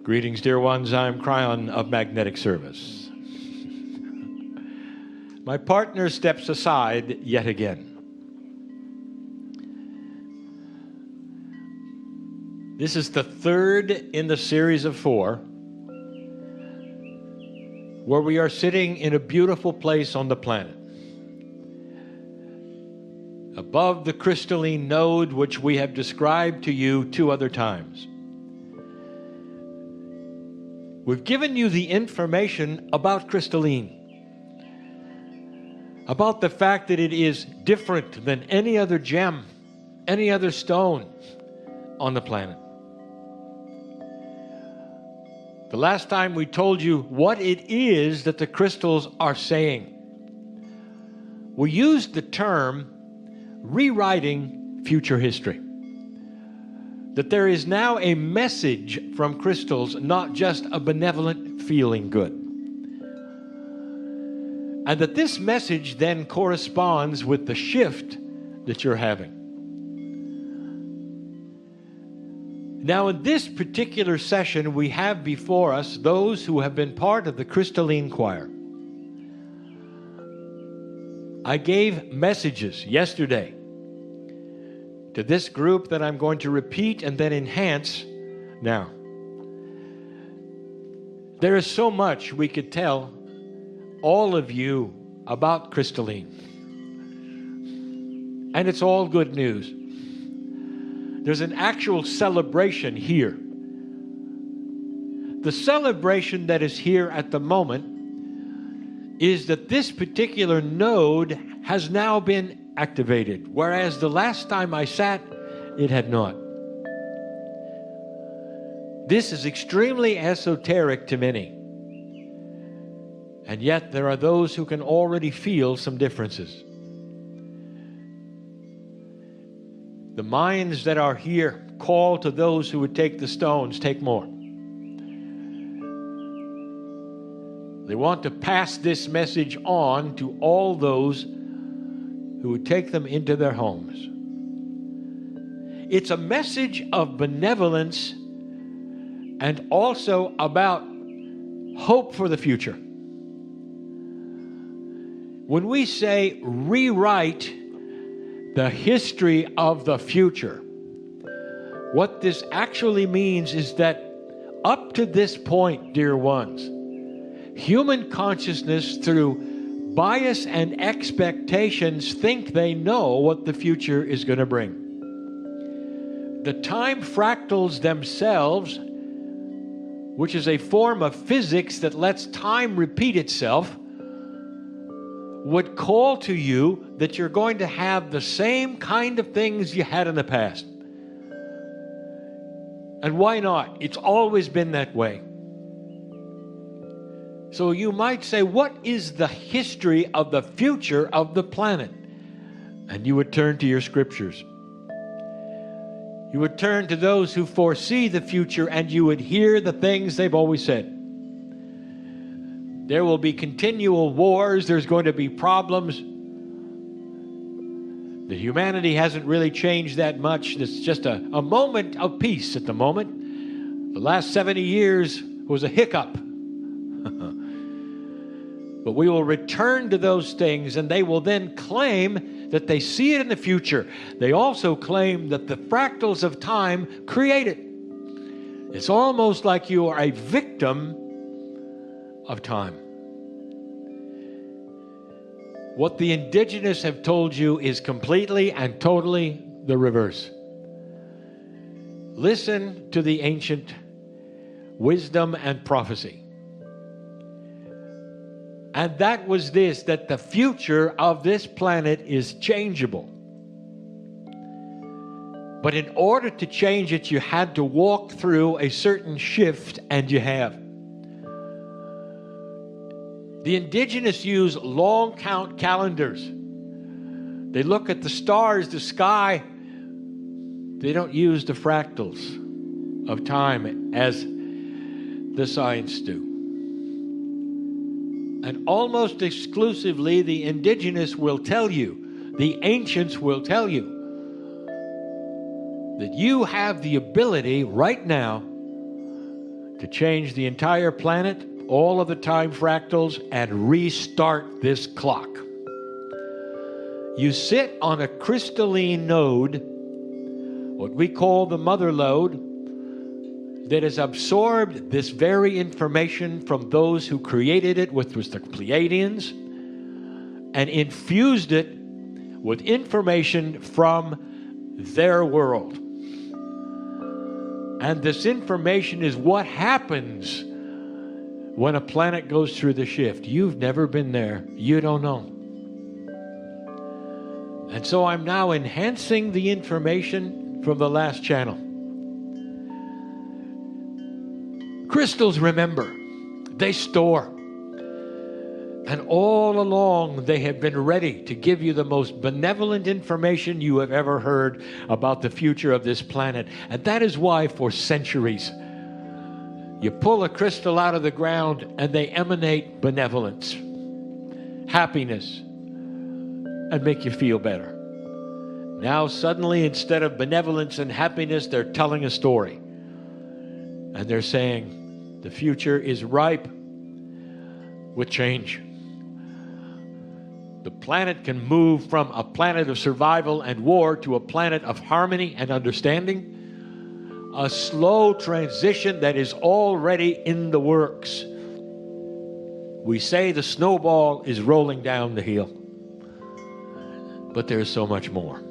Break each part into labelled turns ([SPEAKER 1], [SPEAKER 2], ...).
[SPEAKER 1] Greetings, dear ones. I'm Kryon of Magnetic Service. My partner steps aside yet again. This is the third in the series of 4, where we are sitting in a beautiful place on the planet, above the crystalline node which we have described to you 2 other times. We've given you the information about crystalline, about the fact that it is different than any other gem, any other stone on the planet. The last time we told you what it is that the crystals are saying. We used the term rewriting future history. That there is now a message from crystals, not just a benevolent feeling good. And that this message then corresponds with the shift that you're having. Now, in this particular session, we have before us those who have been part of the crystalline choir. I gave messages yesterday to this group that I'm going to repeat and then enhance now. There is so much we could tell all of you about crystalline. And it's all good news. There's an actual celebration here. The celebration that is here at the moment is that this particular node has now been activated, whereas the last time I sat, it had not. This is extremely esoteric to many. And yet there are those who can already feel some differences. The minds that are here call to those who would take the stones, take more. They want to pass this message on to all those who would take them into their homes. It's a message of benevolence and also about hope for the future. When we say rewrite the history of the future, what this actually means is that up to this point, dear ones, human consciousness through bias and expectations think they know what the future is going to bring. The time fractals themselves, which is a form of physics that lets time repeat itself, would call to you that you're going to have the same kind of things you had in the past. And why not? It's always been that way. So you might say, what is the history of the future of the planet? And you would turn to your scriptures. You would turn to those who foresee the future, and you would hear the things they've always said. There will be continual wars. There's going to be problems. The humanity hasn't really changed that much. It's just a moment of peace at the moment. The last 70 years was a hiccup. But we will return to those things, and they will then claim that they see it in the future. They also claim that the fractals of time create it. It's almost like you are a victim of time. What the indigenous have told you is completely and totally the reverse. Listen to the ancient wisdom and prophecy. And that was this, that the future of this planet is changeable. But in order to change it, you had to walk through a certain shift, and you have. The indigenous use long count calendars. They look at the stars, the sky. They don't use the fractals of time as the science do. And almost exclusively, the indigenous will tell you, the ancients will tell you, that you have the ability right now to change the entire planet, all of the time fractals, and restart this clock. You sit on a crystalline node, what we call the mother lode, that has absorbed this very information from those who created it, which was the Pleiadians, and infused it with information from their world. And this information is what happens when a planet goes through the shift. You've never been there. You don't know. And so I'm now enhancing the information from the last channel. Crystals remember. They store. And all along they have been ready to give you the most benevolent information you have ever heard about the future of this planet. And that is why for centuries you pull a crystal out of the ground and they emanate benevolence, happiness, and make you feel better. Now suddenly, instead of benevolence and happiness, they're telling a story. And they're saying the future is ripe with change. The planet can move from a planet of survival and war to a planet of harmony and understanding. A slow transition that is already in the works. We say the snowball is rolling down the hill. But there's so much more.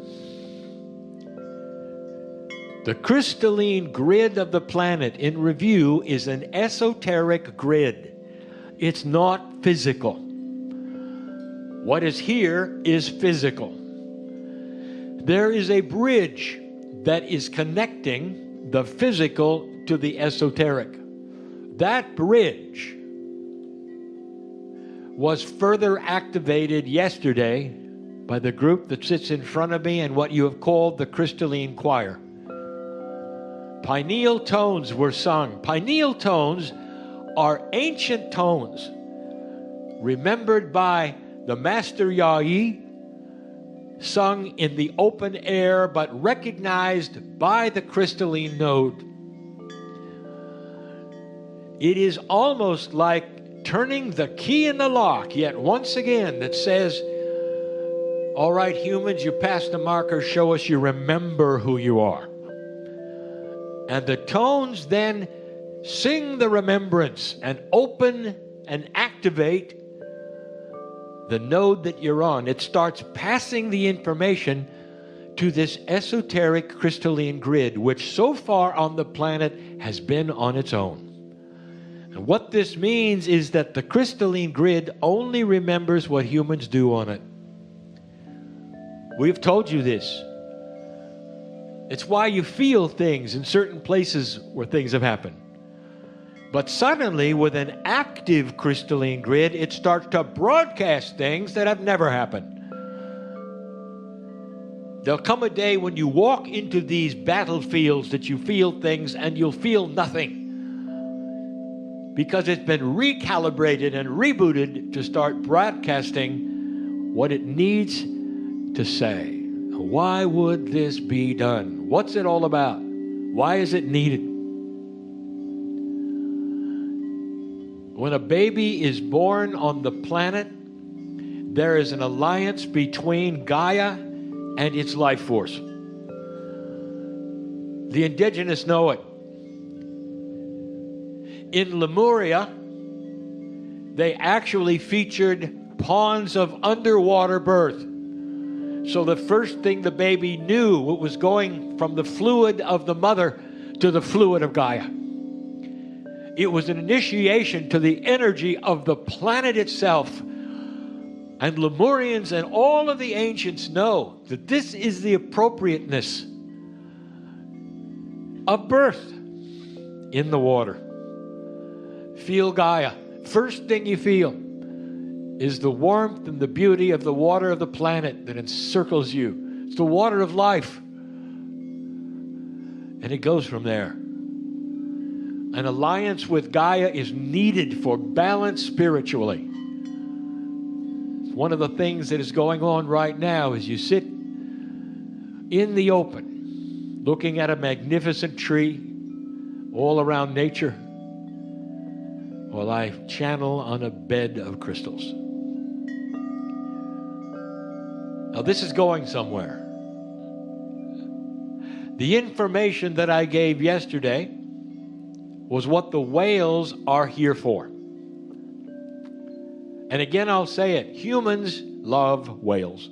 [SPEAKER 1] The crystalline grid of the planet in review is an esoteric grid. It's not physical. What is here is physical. There is a bridge that is connecting the physical to the esoteric. That bridge was further activated yesterday by the group that sits in front of me and what you have called the crystalline choir. Pineal tones were sung. Pineal tones are ancient tones remembered by the Master Yai, sung in the open air but recognized by the crystalline node. It is almost like turning the key in the lock yet once again that says, all right, humans, you passed the marker, show us you remember who you are. And the tones then sing the remembrance and open and activate the node that you're on. It starts passing the information to this esoteric crystalline grid, which so far on the planet has been on its own. And what this means is that the crystalline grid only remembers what humans do on it. We've told you this. It's why you feel things in certain places where things have happened. But suddenly, with an active crystalline grid, it starts to broadcast things that have never happened. There'll come a day when you walk into these battlefields that you feel things and you'll feel nothing. Because it's been recalibrated and rebooted to start broadcasting what it needs to say. Why would this be done? What's it all about? Why is it needed? When a baby is born on the planet, there is an alliance between Gaia and its life force. The indigenous know it. In Lemuria, they actually featured ponds of underwater birth. So the first thing the baby knew, it was going from the fluid of the mother to the fluid of Gaia. It was an initiation to the energy of the planet itself. And Lemurians and all of the ancients know that this is the appropriateness of birth in the water. Feel Gaia. First thing you feel is the warmth and the beauty of the water of the planet that encircles you. It's the water of life. And it goes from there. An alliance with Gaia is needed for balance spiritually. One of the things that is going on right now is you sit in the open, looking at a magnificent tree all around nature, while I channel on a bed of crystals. Now, this is going somewhere. The information that I gave yesterday was what the whales are here for. And again, I'll say it. Humans love whales.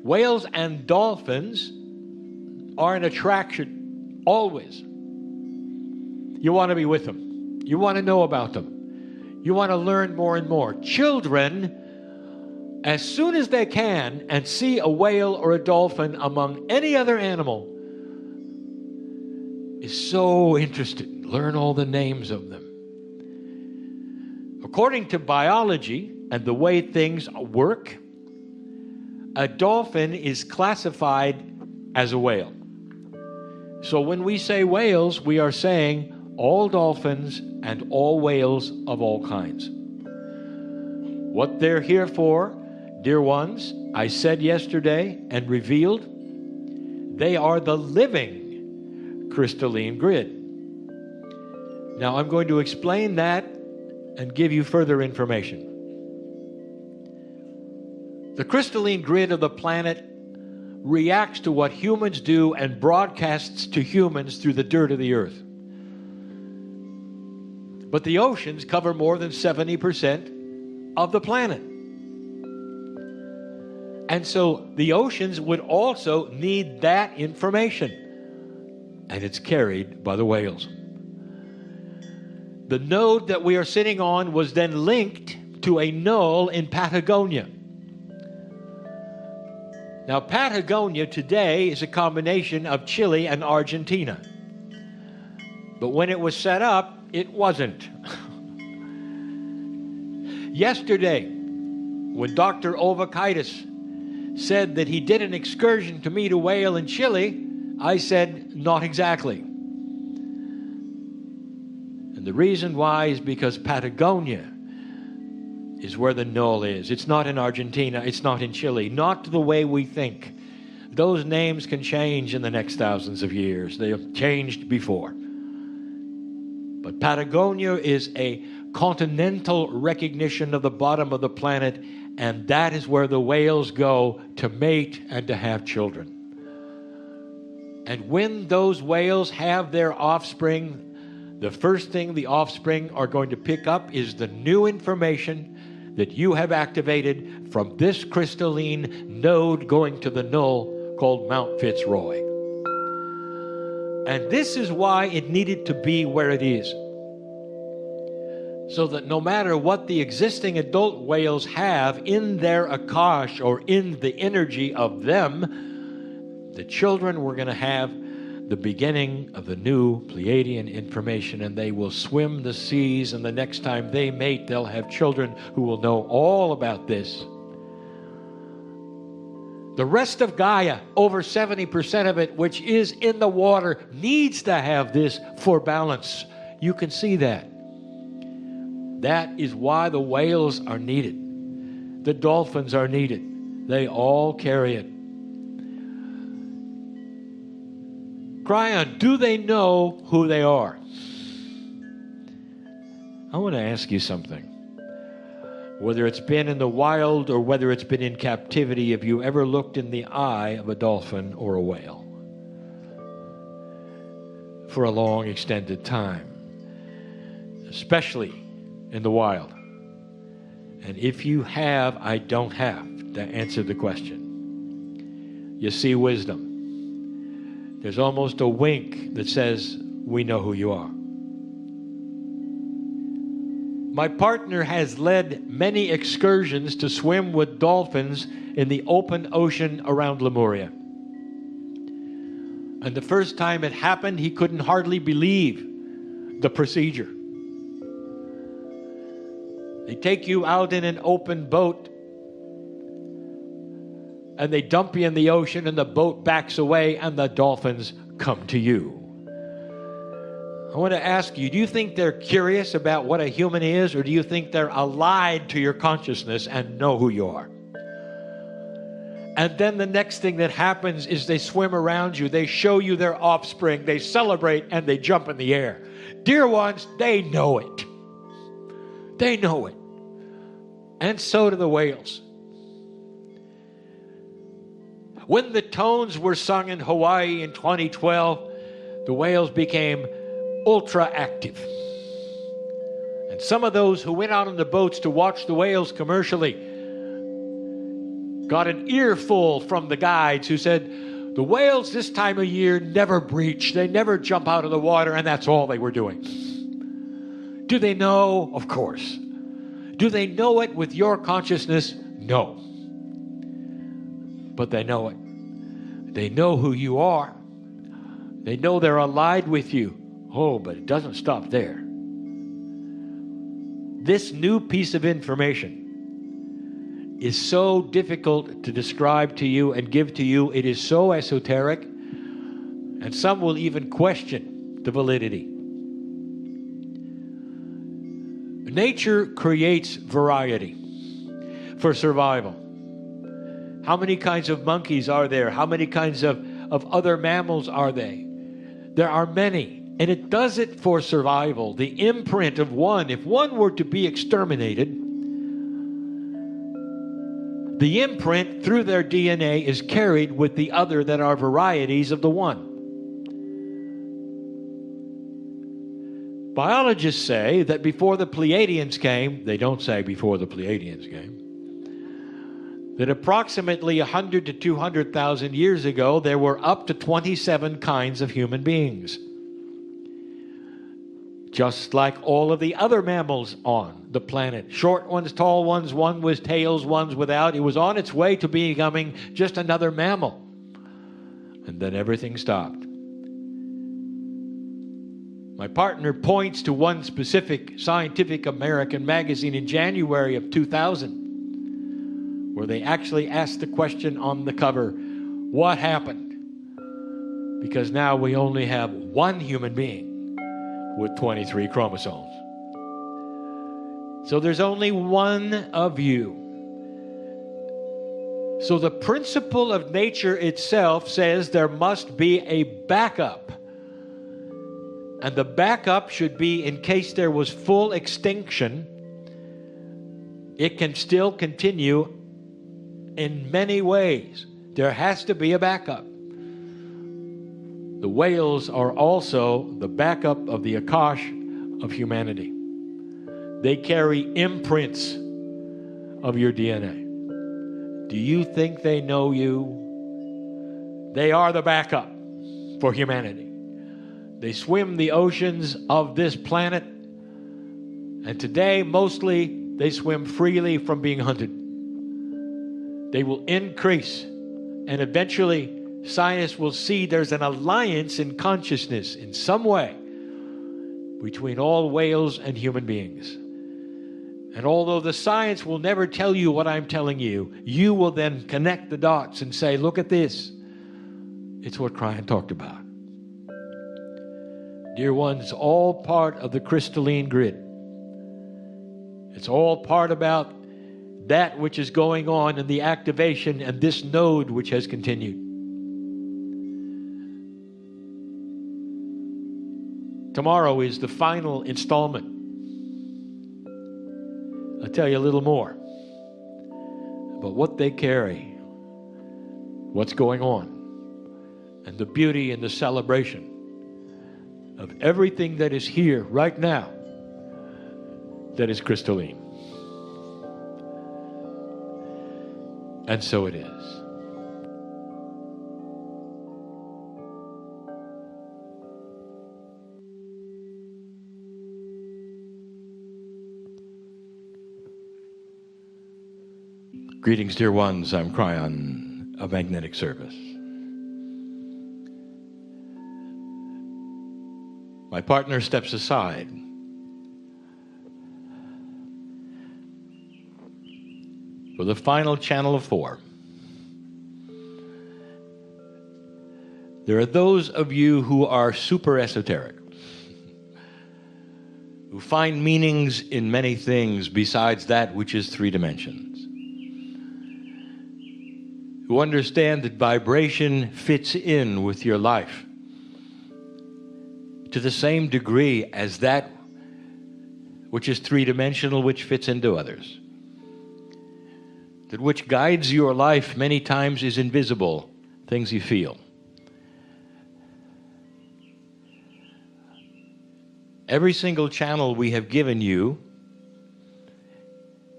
[SPEAKER 1] Whales and dolphins are an attraction, always. You want to be with them. You want to know about them. You want to learn more and more. Children, as soon as they can, and see a whale or a dolphin among any other animal, is so interested. Learn all the names of them. According to biology and the way things work, a dolphin is classified as a whale. So when we say whales, we are saying all dolphins and all whales of all kinds. What they're here for, dear ones, I said yesterday and revealed, they are the living crystalline grid. Now I'm going to explain that and give you further information. The crystalline grid of the planet reacts to what humans do and broadcasts to humans through the dirt of the earth. But the oceans cover more than 70% of the planet. And so the oceans would also need that information. And it's carried by the whales. The node that we are sitting on was then linked to a knoll in Patagonia. Now, Patagonia today is a combination of Chile and Argentina. But when it was set up, it wasn't. Yesterday, when Dr. Ovakaitis said that he did an excursion to meet a whale in Chile, I said, not exactly. And the reason why is because Patagonia is where the knoll is. It's not in Argentina. It's not in Chile. Not the way we think. Those names can change in the next thousands of years. They have changed before. But Patagonia is a continental recognition of the bottom of the planet, and that is where the whales go to mate and to have children. And when those whales have their offspring, the first thing the offspring are going to pick up is the new information that you have activated from this crystalline node going to the knoll called Mount Fitzroy. And this is why it needed to be where it is. So that no matter what the existing adult whales have in their akash or in the energy of them, the children were going to have the beginning of the new Pleiadian information, and they will swim the seas, and the next time they mate, they'll have children who will know all about this. The rest of Gaia, over 70% of it, which is in the water, needs to have this for balance. You can see that. That is why the whales are needed. The dolphins are needed. They all carry it. Kryon, do they know who they are? I want to ask you something. Whether it's been in the wild or whether it's been in captivity, have you ever looked in the eye of a dolphin or a whale for a long, extended time, especially in the wild? And if you have, I don't have to answer the question. You see wisdom. There's almost a wink that says, we know who you are. My partner has led many excursions to swim with dolphins in the open ocean around Lemuria. And the first time it happened, he couldn't hardly believe the procedure. They take you out in an open boat, and they dump you in the ocean, and the boat backs away, and the dolphins come to you. I want to ask you, do you think they're curious about what a human is, or do you think they're allied to your consciousness and know who you are? And then the next thing that happens is they swim around you. They show you their offspring. They celebrate and they jump in the air. Dear ones, they know it. They know it. And so do the whales. When the tones were sung in Hawaii in 2012, the whales became ultra active. And some of those who went out on the boats to watch the whales commercially got an earful from the guides who said, the whales this time of year never breach. They never jump out of the water, and that's all they were doing. Do they know? Of course. Do they know it with your consciousness? No. But they know it. They know who you are. They know they're allied with you. Oh, but it doesn't stop there. This new piece of information is so difficult to describe to you and give to you. It is so esoteric, and some will even question the validity. Nature creates variety for survival. How many kinds of monkeys are there? How many kinds of other mammals are there? There are many. And it does it for survival. The imprint of one, if one were to be exterminated, the imprint through their DNA is carried with the other that are varieties of the one. Biologists say that before the Pleiadians came, they don't say before the Pleiadians came, that approximately 100 to 200,000 years ago, there were up to 27 kinds of human beings. Just like all of the other mammals on the planet. Short ones, tall ones, one with tails, ones without. It was on its way to becoming just another mammal. And then everything stopped. My partner points to one specific Scientific American magazine in January of 2000, where they actually asked the question on the cover, what happened? Because now we only have one human being with 23 chromosomes. So there's only one of you. So the principle of nature itself says there must be a backup. And the backup should be in case there was full extinction, it can still continue in many ways. There has to be a backup. The whales are also the backup of the Akash of humanity. They carry imprints of your DNA. Do you think they know you? They are the backup for humanity. They swim the oceans of this planet, and today mostly they swim freely from being hunted. They will increase, and eventually science will see there's an alliance in consciousness in some way between all whales and human beings. And although the science will never tell you what I'm telling you, you will then connect the dots and say, look at this. It's what Kryon talked about. Dear ones, all part of the crystalline grid. It's all part about that which is going on in the activation and this node which has continued. Tomorrow is the final installment. I'll tell you a little more about what they carry, what's going on, and the beauty and the celebration of everything that is here right now that is crystalline. And so it is. Greetings, dear ones. I'm Kryon of Magnetic Service. My partner steps aside. For the final channel of 4. There are those of you who are super esoteric, who find meanings in many things besides that which is 3 dimensions. who understand that vibration fits in with your life to the same degree as that which is three-dimensional, which fits into others. That which guides your life many times is invisible, things you feel. Every single channel we have given you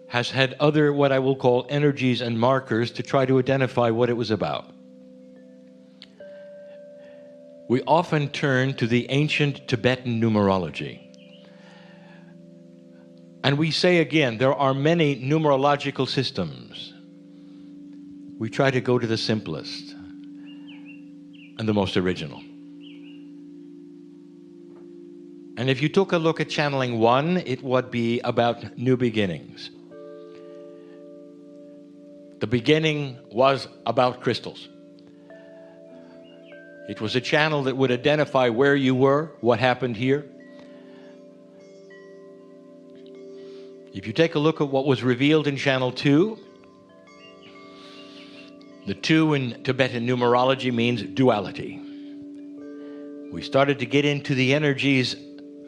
[SPEAKER 1] has had other, what I will call, energies and markers to try to identify what it was about. We often turn to the ancient Tibetan numerology. And we say again, there are many numerological systems. We try to go to the simplest and the most original. And if you took a look at channeling 1, it would be about new beginnings. The beginning was about crystals. It was a channel that would identify where you were, what happened here. If you take a look at what was revealed in channel 2, the 2 in Tibetan numerology means duality. We started to get into the energies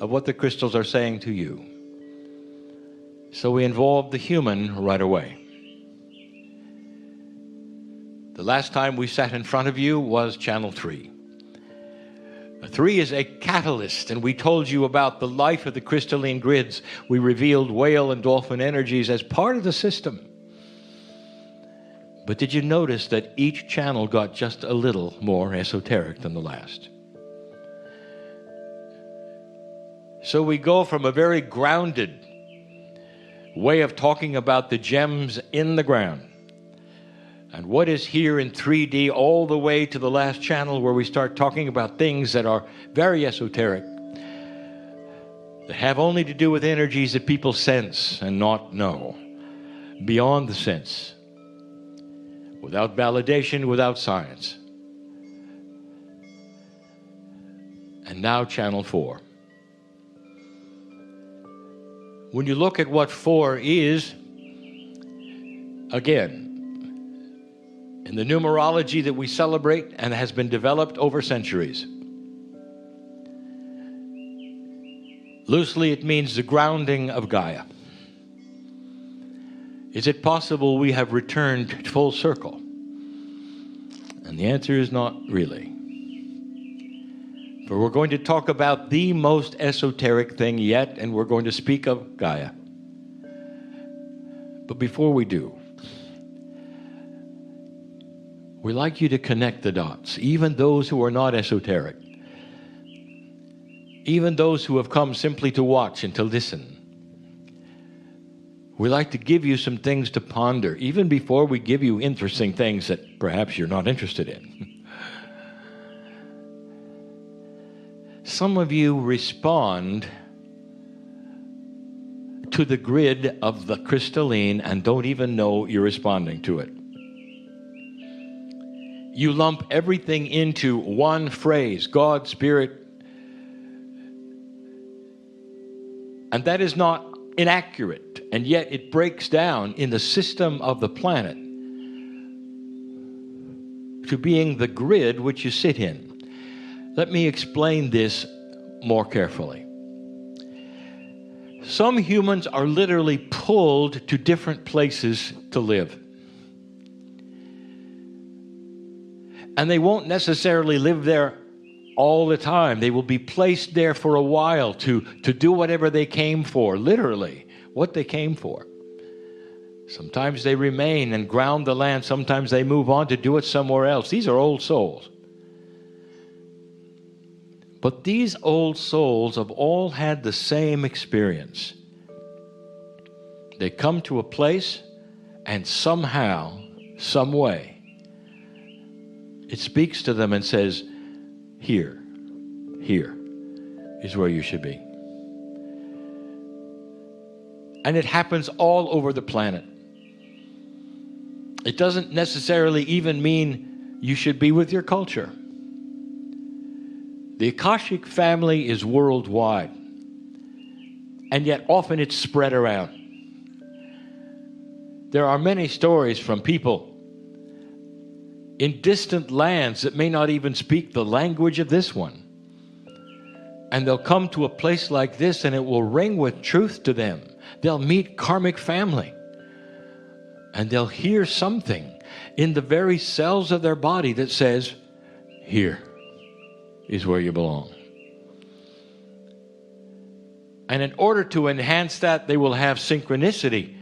[SPEAKER 1] of what the crystals are saying to you. So we involved the human right away. The last time we sat in front of you was channel 3. 3 is a catalyst, and we told you about the life of the crystalline grids. We revealed whale and dolphin energies as part of the system. But did you notice that each channel got just a little more esoteric than the last? So we go from a very grounded way of talking about the gems in the ground and what is here in 3D, all the way to the last channel where we start talking about things that are very esoteric, that have only to do with energies that people sense and not know, beyond the sense, without validation, without science. And now channel 4. When you look at what 4 is, again, in the numerology that we celebrate and has been developed over centuries. Loosely, it means the grounding of Gaia. Is it possible we have returned full circle? And the answer is not really. For we're going to talk about the most esoteric thing yet, and we're going to speak of Gaia. But before we do, we like you to connect the dots, even those who are not esoteric, even those who have come simply to watch and to listen. We like to give you some things to ponder, even before we give you interesting things that perhaps you're not interested in. Some of you respond to the grid of the crystalline and don't even know you're responding to it. You lump everything into one phrase, God, Spirit, and that is not inaccurate, and yet it breaks down in the system of the planet to being the grid which you sit in. Let me explain this more carefully. Some humans are literally pulled to different places to live. And they won't necessarily live there all the time. They will be placed there for a while to do whatever they came for, literally, what they came for. Sometimes they remain and ground the land. Sometimes they move on to do it somewhere else. These are old souls. But these old souls have all had the same experience. They come to a place, and somehow, some way, it speaks to them and says, here is where you should be. And it happens all over the planet. It doesn't necessarily even mean you should be with your culture. The Akashic family is worldwide, and yet often it's spread around. There are many stories from people in distant lands that may not even speak the language of this one. And they'll come to a place like this and it will ring with truth to them. They'll meet karmic family. And they'll hear something in the very cells of their body that says, here is where you belong. And in order to enhance that, they will have synchronicity,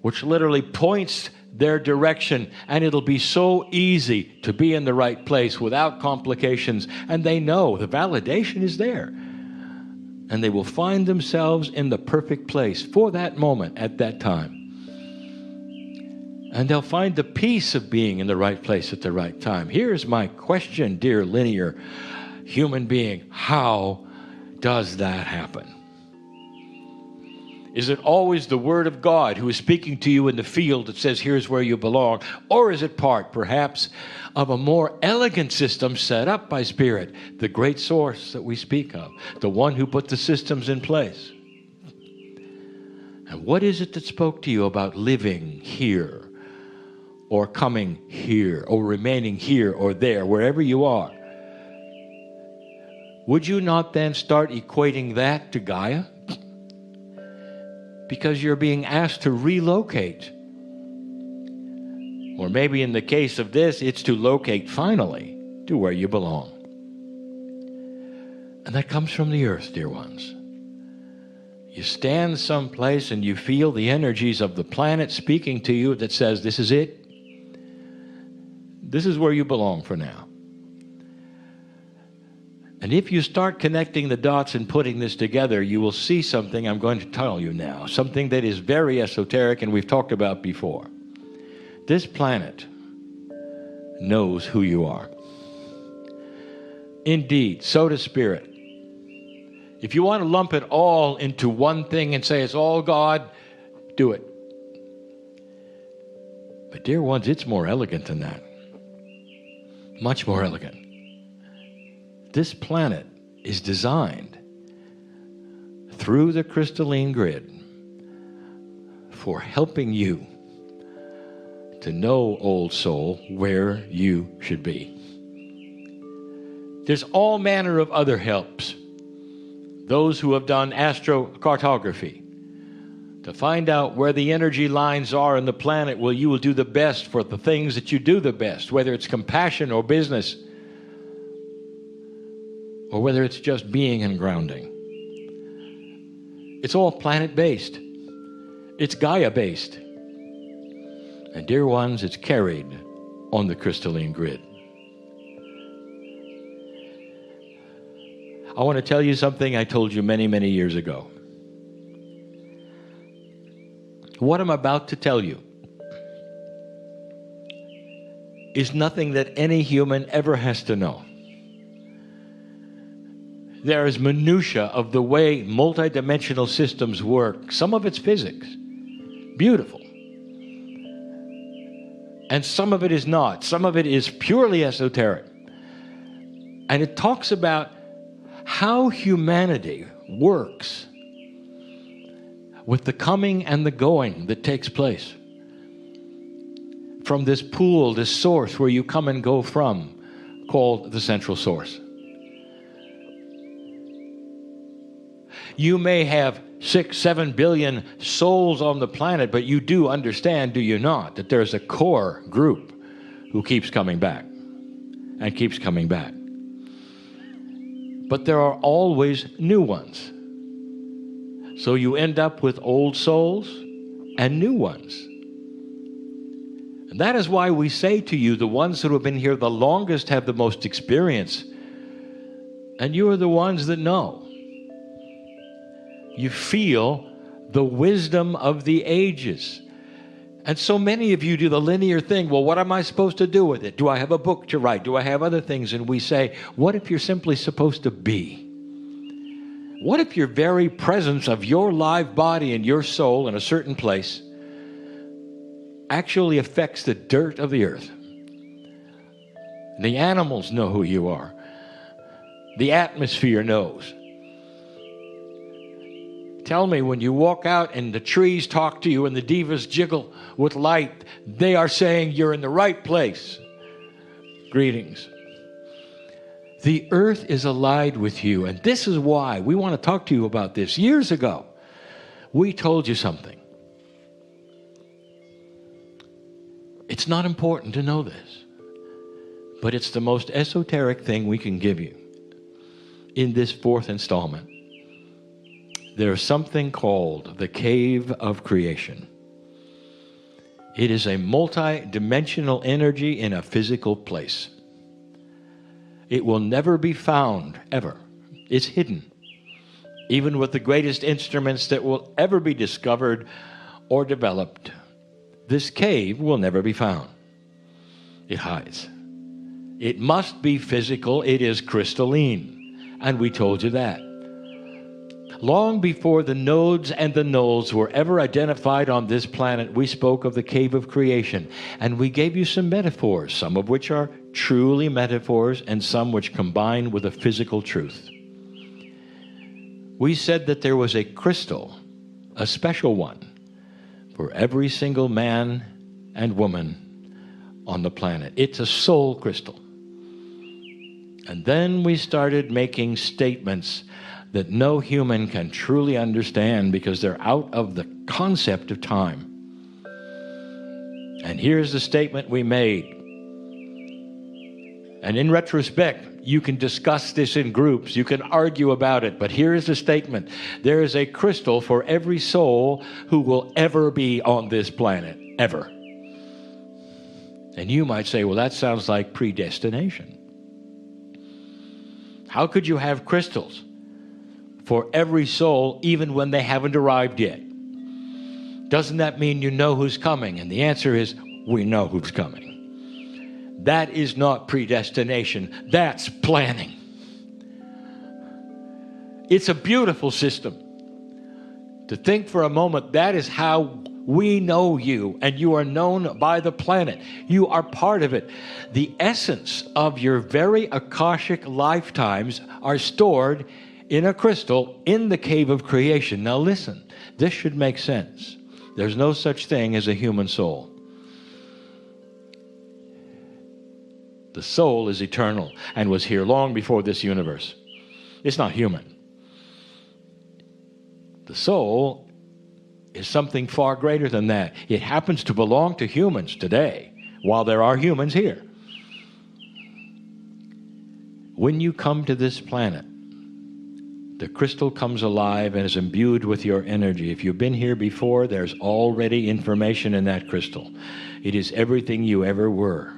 [SPEAKER 1] which literally points their direction, and it'll be so easy to be in the right place without complications. And they know the validation is there. And they will find themselves in the perfect place for that moment at that time. And they'll find the peace of being in the right place at the right time. Here's my question, dear linear human being. How does that happen? Is it always the Word of God who is speaking to you in the field that says, here's where you belong? Or is it part, perhaps, of a more elegant system set up by Spirit, the great source that we speak of, the one who put the systems in place? And what is it that spoke to you about living here, or coming here, or remaining here or there, wherever you are? Would you not then start equating that to Gaia? Because you're being asked to relocate. Or maybe in the case of this, it's to locate finally to where you belong. And that comes from the earth, dear ones. You stand someplace and you feel the energies of the planet speaking to you that says, this is it. This is where you belong for now. And if you start connecting the dots and putting this together, you will see something I'm going to tell you now, something that is very esoteric and we've talked about before. This planet knows who you are. Indeed, so does Spirit. If you want to lump it all into one thing and say it's all God, do it. But dear ones, it's more elegant than that. Much more elegant. This planet is designed through the crystalline grid for helping you to know, old soul, where you should be. There's all manner of other helps. Those who have done astrocartography to find out where the energy lines are in the planet, well, you will do the best for the things that you do the best, whether it's compassion or business, or whether it's just being and grounding. It's all planet-based. It's Gaia-based. And dear ones, it's carried on the crystalline grid. I want to tell you something I told you many, many years ago. What I'm about to tell you is nothing that any human ever has to know. There is minutia of the way multidimensional systems work. Some of it's physics. Beautiful. And some of it is not. Some of it is purely esoteric. And it talks about how humanity works with the coming and the going that takes place from this pool, this source where you come and go from, called the central source. You may have 6-7 billion souls on the planet, but you do understand, do you not, that there's a core group who keeps coming back and keeps coming back. But there are always new ones. So you end up with old souls and new ones. And that is why we say to you, the ones who have been here the longest have the most experience. And you are the ones that know. You feel the wisdom of the ages. And so many of you do the linear thing. Well, what am I supposed to do with it? Do I have a book to write? Do I have other things? And we say, what if you're simply supposed to be? What if your very presence of your live body and your soul in a certain place actually affects the dirt of the earth? The animals know who you are. The atmosphere knows. Tell me, when you walk out and the trees talk to you and the divas jiggle with light, they are saying you're in the right place. Greetings. The earth is allied with you, and this is why we want to talk to you about this. Years ago, we told you something. It's not important to know this, but it's the most esoteric thing we can give you in this fourth installment. There's something called the Cave of Creation. It is a multi-dimensional energy in a physical place. It will never be found, ever. It's hidden. Even with the greatest instruments that will ever be discovered or developed, this cave will never be found. It hides. It must be physical. It is crystalline. And we told you that. Long before the nodes and the nulls were ever identified on this planet, we spoke of the Cave of Creation, and we gave you some metaphors, some of which are truly metaphors and some which combine with a physical truth. We said that there was a crystal, a special one, for every single man and woman on the planet. It's a soul crystal. And then we started making statements that no human can truly understand because they're out of the concept of time. And here's the statement we made. And in retrospect, you can discuss this in groups, you can argue about it, but here is the statement. There is a crystal for every soul who will ever be on this planet, ever. And you might say, well, that sounds like predestination. How could you have crystals for every soul, even when they haven't arrived yet? Doesn't that mean you know who's coming? And the answer is, we know who's coming. That is not predestination. That's planning. It's a beautiful system. To think for a moment, that is how we know you, and you are known by the planet. You are part of it. The essence of your very Akashic lifetimes are stored in a crystal in the Cave of Creation. Now listen, this should make sense. There's no such thing as a human soul. The soul is eternal and was here long before this universe. It's not human. The soul is something far greater than that. It happens to belong to humans today, while there are humans here. When you come to this planet, the crystal comes alive and is imbued with your energy. If you've been here before, there's already information in that crystal. It is everything you ever were,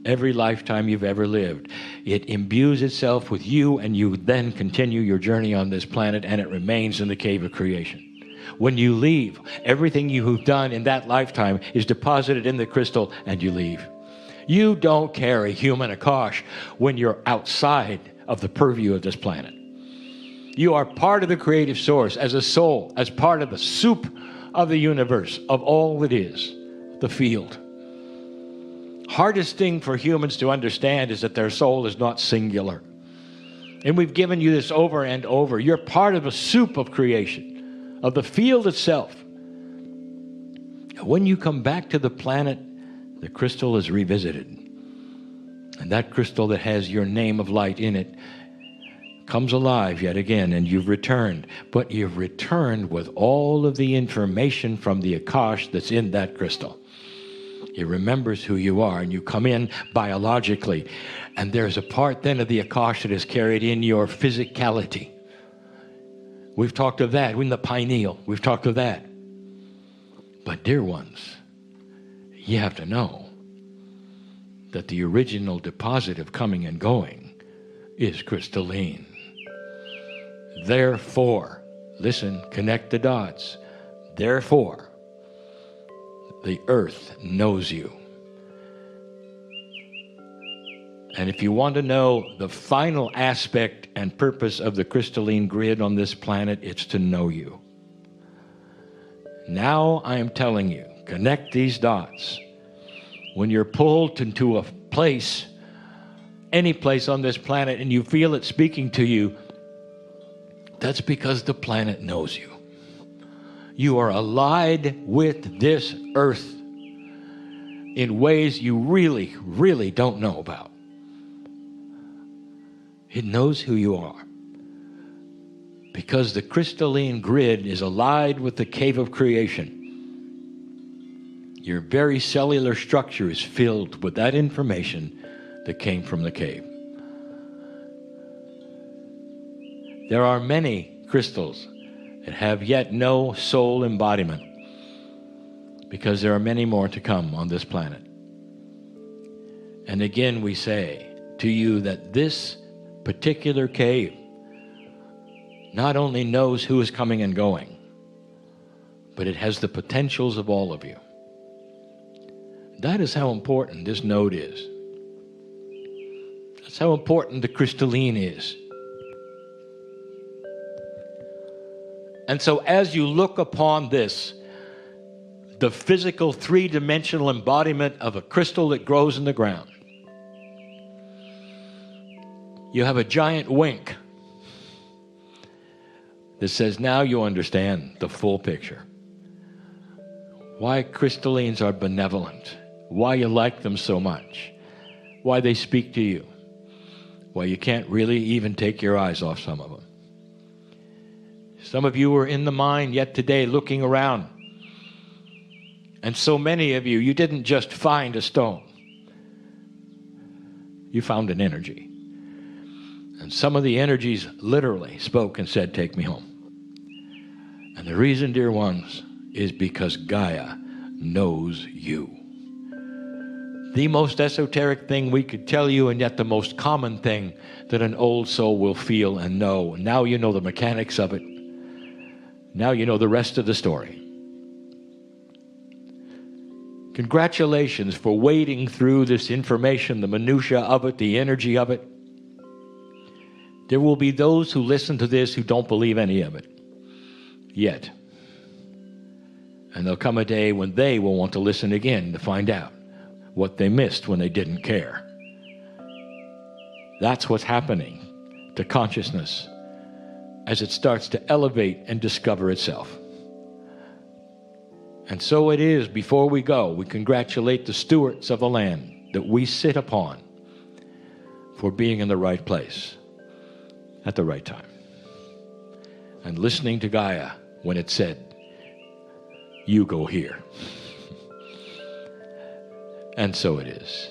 [SPEAKER 1] every lifetime you've ever lived. It imbues itself with you, and you then continue your journey on this planet, and it remains in the Cave of Creation. When you leave, everything you've done in that lifetime is deposited in the crystal, and you leave. You don't carry human Akash when you're outside of the purview of this planet. You are part of the creative source as a soul, as part of the soup of the universe, of all that is, the field. Hardest thing for humans to understand is that their soul is not singular. And we've given you this over and over. You're part of a soup of creation, of the field itself. When you come back to the planet, the crystal is revisited. And that crystal that has your name of light in it comes alive yet again, and you've returned. But you've returned with all of the information from the Akash that's in that crystal. It remembers who you are, and you come in biologically. And there's a part then of the Akash that is carried in your physicality. We've talked of that in the pineal. We've talked of that. But dear ones, you have to know that the original deposit of coming and going is crystalline. Therefore, listen, connect the dots. Therefore, the earth knows you. And if you want to know the final aspect and purpose of the crystalline grid on this planet, it's to know you. Now I am telling you, connect these dots. When you're pulled into a place, any place on this planet, and you feel it speaking to you, that's because the planet knows you. You are allied with this earth in ways you really, really don't know about. It knows who you are. Because the crystalline grid is allied with the cave of creation. Your very cellular structure is filled with that information that came from the cave. There are many crystals that have yet no soul embodiment, because there are many more to come on this planet. And again we say to you that this particular cave not only knows who is coming and going, but it has the potentials of all of you. That is how important this node is. That's how important the crystalline is. And so as you look upon this, the physical three-dimensional embodiment of a crystal that grows in the ground, you have a giant wink that says, now you understand the full picture. Why crystallines are benevolent, why you like them so much, why they speak to you, why you can't really even take your eyes off some of them. Some of you are in the mind yet today looking around. And so many of you, you didn't just find a stone. You found an energy. And some of the energies literally spoke and said, take me home. And the reason, dear ones, is because Gaia knows you. The most esoteric thing we could tell you, and yet the most common thing that an old soul will feel and know. Now you know the mechanics of it. Now you know the rest of the story. Congratulations for wading through this information, the minutiae of it, the energy of it. There will be those who listen to this who don't believe any of it yet. And there'll come a day when they will want to listen again to find out what they missed when they didn't care. That's what's happening to consciousness as it starts to elevate and discover itself. And so it is, before we go, we congratulate the stewards of the land that we sit upon for being in the right place at the right time. And listening to Gaia when it said, you go here. And so it is.